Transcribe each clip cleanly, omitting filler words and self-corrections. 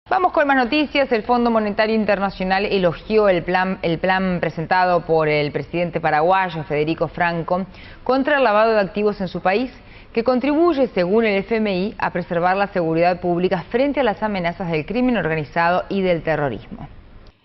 Vamos con más noticias. El Fondo Monetario Internacional elogió el plan presentado por el presidente paraguayo Federico Franco contra el lavado de activos en su país, que contribuye, según el FMI, a preservar la seguridad pública frente a las amenazas del crimen organizado y del terrorismo.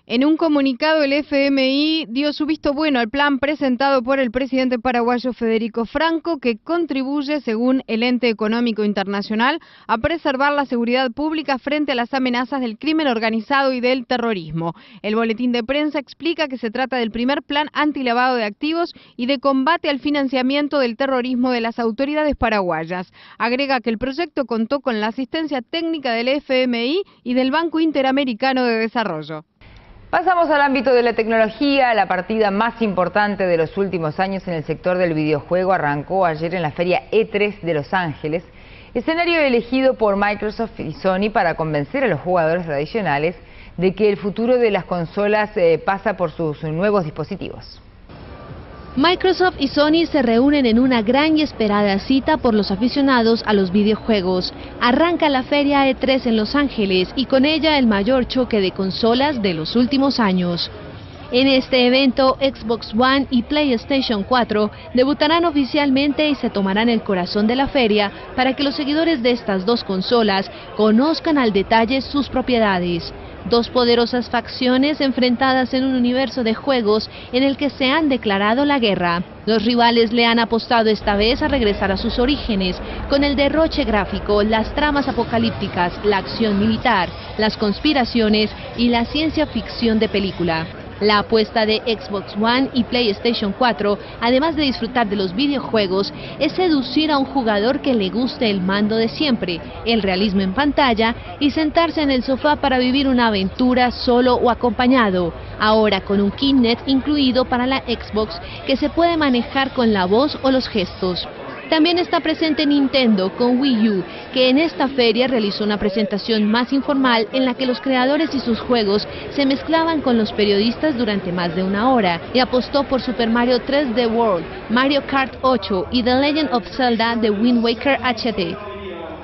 En un comunicado, el FMI dio su visto bueno al plan presentado por el presidente paraguayo Federico Franco, que contribuye, según el ente económico internacional, a preservar la seguridad pública frente a las amenazas del crimen organizado y del terrorismo. El boletín de prensa explica que se trata del primer plan antilavado de activos y de combate al financiamiento del terrorismo de las autoridades paraguayas. Agrega que el proyecto contó con la asistencia técnica del FMI y del Banco Interamericano de Desarrollo. Pasamos al ámbito de la tecnología. La partida más importante de los últimos años en el sector del videojuego arrancó ayer en la feria E3 de Los Ángeles, escenario elegido por Microsoft y Sony para convencer a los jugadores tradicionales de que el futuro de las consolas pasa por sus nuevos dispositivos. Microsoft y Sony se reúnen en una gran y esperada cita por los aficionados a los videojuegos. Arranca la feria E3 en Los Ángeles y con ella el mayor choque de consolas de los últimos años. En este evento, Xbox One y PlayStation 4 debutarán oficialmente y se tomarán el corazón de la feria para que los seguidores de estas dos consolas conozcan al detalle sus propiedades. Dos poderosas facciones enfrentadas en un universo de juegos en el que se han declarado la guerra. Los rivales le han apostado esta vez a regresar a sus orígenes, con el derroche gráfico, las tramas apocalípticas, la acción militar, las conspiraciones y la ciencia ficción de película. La apuesta de Xbox One y PlayStation 4, además de disfrutar de los videojuegos, es seducir a un jugador que le guste el mando de siempre, el realismo en pantalla y sentarse en el sofá para vivir una aventura solo o acompañado. Ahora con un Kinect incluido para la Xbox que se puede manejar con la voz o los gestos. También está presente Nintendo con Wii U, que en esta feria realizó una presentación más informal en la que los creadores y sus juegos se mezclaban con los periodistas durante más de una hora y apostó por Super Mario 3D World, Mario Kart 8 y The Legend of Zelda The Wind Waker HD.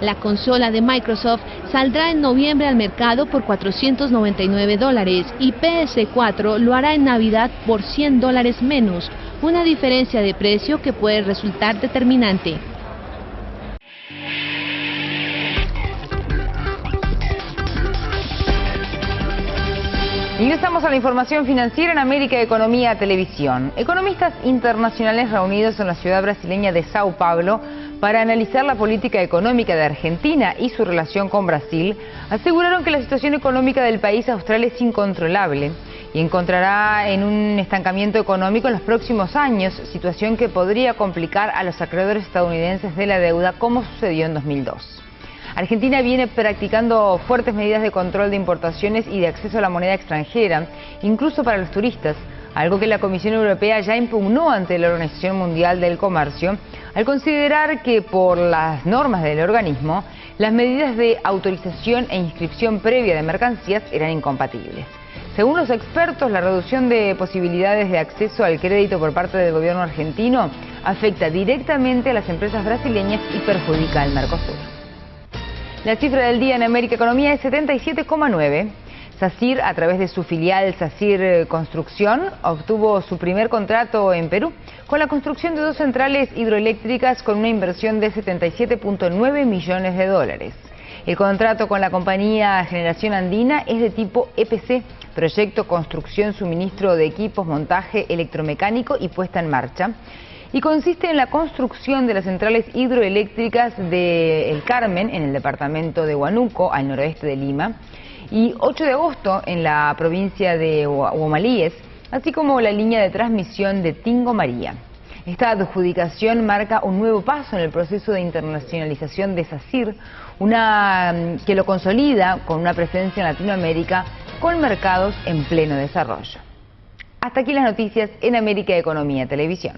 La consola de Microsoft saldrá en noviembre al mercado por $499 y PS4 lo hará en Navidad por $100 menos, una diferencia de precio que puede resultar determinante. Ingresamos a la información financiera en América Economía Televisión. Economistas internacionales reunidos en la ciudad brasileña de Sao Paulo para analizar la política económica de Argentina y su relación con Brasil, aseguraron que la situación económica del país austral es incontrolable y encontrará en un estancamiento económico en los próximos años, situación que podría complicar a los acreedores estadounidenses de la deuda, como sucedió en 2002. Argentina viene practicando fuertes medidas de control de importaciones y de acceso a la moneda extranjera, incluso para los turistas, algo que la Comisión Europea ya impugnó ante la Organización Mundial del Comercio, al considerar que por las normas del organismo, las medidas de autorización e inscripción previa de mercancías eran incompatibles. Según los expertos, la reducción de posibilidades de acceso al crédito por parte del gobierno argentino afecta directamente a las empresas brasileñas y perjudica al Mercosur. La cifra del día en América Economía es 77,9. SACIR, a través de su filial SACIR Construcción, obtuvo su primer contrato en Perú con la construcción de 2 centrales hidroeléctricas con una inversión de $77,9 millones. El contrato con la compañía Generación Andina es de tipo EPC, proyecto, construcción, suministro de equipos, montaje electromecánico y puesta en marcha, y consiste en la construcción de las centrales hidroeléctricas de El Carmen, en el departamento de Huánuco, al noroeste de Lima, y 8 de agosto en la provincia de Huamalíes, así como la línea de transmisión de Tingo María. Esta adjudicación marca un nuevo paso en el proceso de internacionalización de SACIR, que lo consolida con una presencia en Latinoamérica con mercados en pleno desarrollo. Hasta aquí las noticias en América Economía Televisión.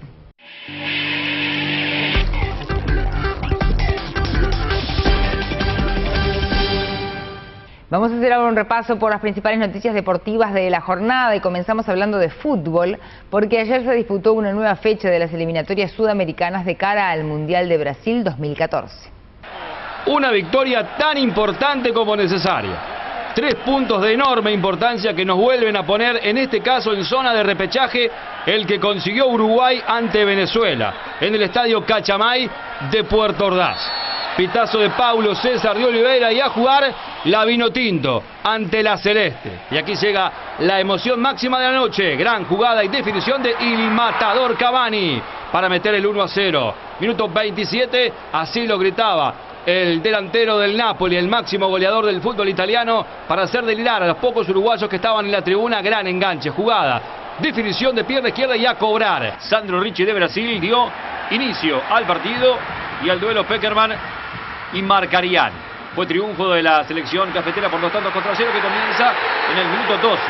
Vamos a hacer ahora un repaso por las principales noticias deportivas de la jornada y comenzamos hablando de fútbol, porque ayer se disputó una nueva fecha de las eliminatorias sudamericanas de cara al Mundial de Brasil 2014. Una victoria tan importante como necesaria. 3 puntos de enorme importancia que nos vuelven a poner, en este caso en zona de repechaje, el que consiguió Uruguay ante Venezuela, en el estadio Cachamay de Puerto Ordaz. Pitazo de Paulo César de Oliveira y a jugar la Vinotinto ante la Celeste. Y aquí llega la emoción máxima de la noche. Gran jugada y definición de Il Matador Cavani para meter el 1-0. Minuto 27, así lo gritaba el delantero del Napoli, el máximo goleador del fútbol italiano, para hacer delirar a los pocos uruguayos que estaban en la tribuna. Gran enganche, jugada, definición de pierna izquierda y a cobrar. Sandro Ricci de Brasil dio inicio al partido y al duelo Peckerman y Marcarián. Fue triunfo de la selección cafetera por 2-0 que comienza en el minuto 12.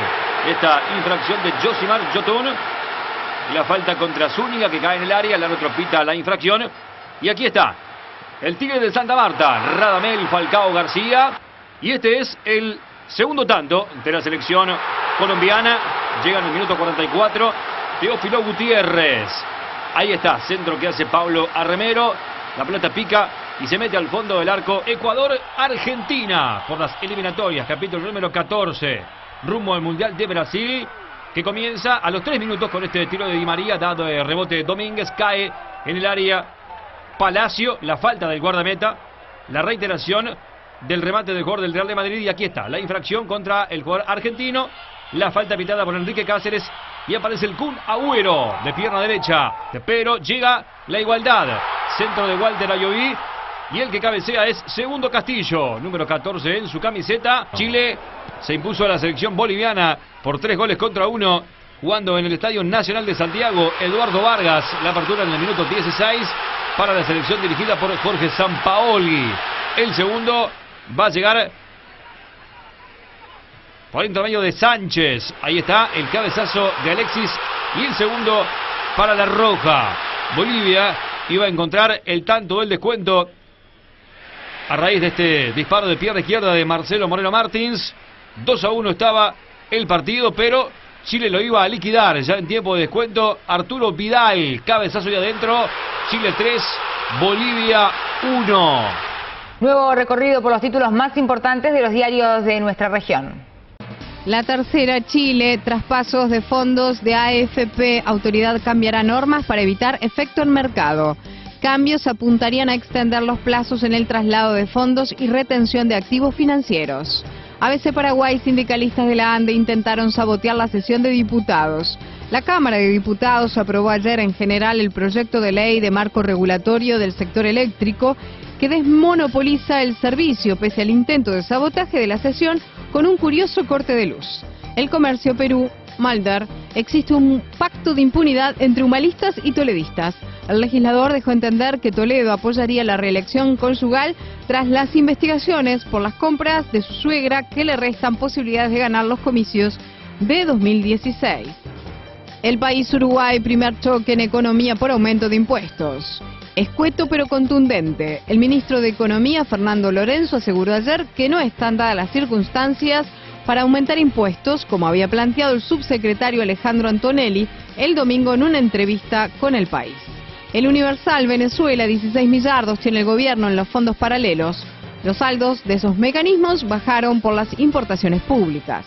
Esta infracción de Josimar Yotun y la falta contra Zúñiga que cae en el área. El árbitro pita la infracción y aquí está el Tigre de Santa Marta, Radamel Falcao García, y este es el segundo tanto de la selección colombiana. Llega en el minuto 44 Teófilo Gutiérrez. Ahí está, centro que hace Pablo Arremero, la pelota pica y se mete al fondo del arco. Ecuador-Argentina por las eliminatorias, capítulo número 14, rumbo al Mundial de Brasil, que comienza a los 3 minutos con este tiro de Di María, dado de rebote Domínguez, cae en el área Palacio, la falta del guardameta, la reiteración del remate del jugador del Real de Madrid, y aquí está la infracción contra el jugador argentino, la falta pitada por Enrique Cáceres y aparece el Kun Agüero de pierna derecha, pero llega la igualdad, centro de Walter Ayoví y el que cabecea es Segundo Castillo, número 14 en su camiseta. Chile se impuso a la selección boliviana por 3-1, jugando en el Estadio Nacional de Santiago. Eduardo Vargas, la apertura en el minuto 16 para la selección dirigida por Jorge Sampaoli. El segundo va a llegar por intermedio de Sánchez. Ahí está el cabezazo de Alexis y el segundo para la Roja. Bolivia iba a encontrar el tanto del descuento a raíz de este disparo de pierna izquierda de Marcelo Moreno Martins. 2-1 estaba el partido, pero Chile lo iba a liquidar ya en tiempo de descuento. Arturo Vidal, cabezazo y adentro. Chile 3, Bolivia 1. Nuevo recorrido por los títulos más importantes de los diarios de nuestra región. La tercera, Chile, traspasos de fondos de AFP. Autoridad cambiará normas para evitar efecto en mercado. Cambios apuntarían a extender los plazos en el traslado de fondos y retención de activos financieros. ABC Paraguay, sindicalistas de la ANDE intentaron sabotear la sesión de diputados. La Cámara de Diputados aprobó ayer en general el proyecto de ley de marco regulatorio del sector eléctrico que desmonopoliza el servicio pese al intento de sabotaje de la sesión con un curioso corte de luz. El Comercio Perú, Malder, existe un pacto de impunidad entre humalistas y toledistas. El legislador dejó entender que Toledo apoyaría la reelección conyugal tras las investigaciones por las compras de su suegra que le restan posibilidades de ganar los comicios de 2016. El País, Uruguay, primer choque en economía por aumento de impuestos. Escueto pero contundente. El ministro de Economía, Fernando Lorenzo, aseguró ayer que no están dadas las circunstancias para aumentar impuestos, como había planteado el subsecretario Alejandro Antonelli el domingo en una entrevista con El País. El Universal, Venezuela, 16 millardos tiene el gobierno en los fondos paralelos. Los saldos de esos mecanismos bajaron por las importaciones públicas.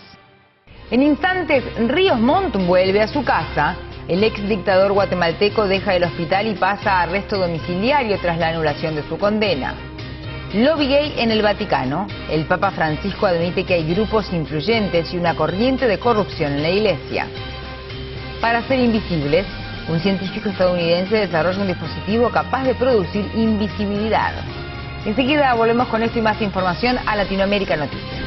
En instantes, Ríos Montt vuelve a su casa. El ex dictador guatemalteco deja el hospital y pasa a arresto domiciliario tras la anulación de su condena. Lobby gay en el Vaticano. El Papa Francisco admite que hay grupos influyentes y una corriente de corrupción en la Iglesia. Para ser invisibles, un científico estadounidense desarrolla un dispositivo capaz de producir invisibilidad. Enseguida volvemos con esto y más información a Latinoamérica Noticias.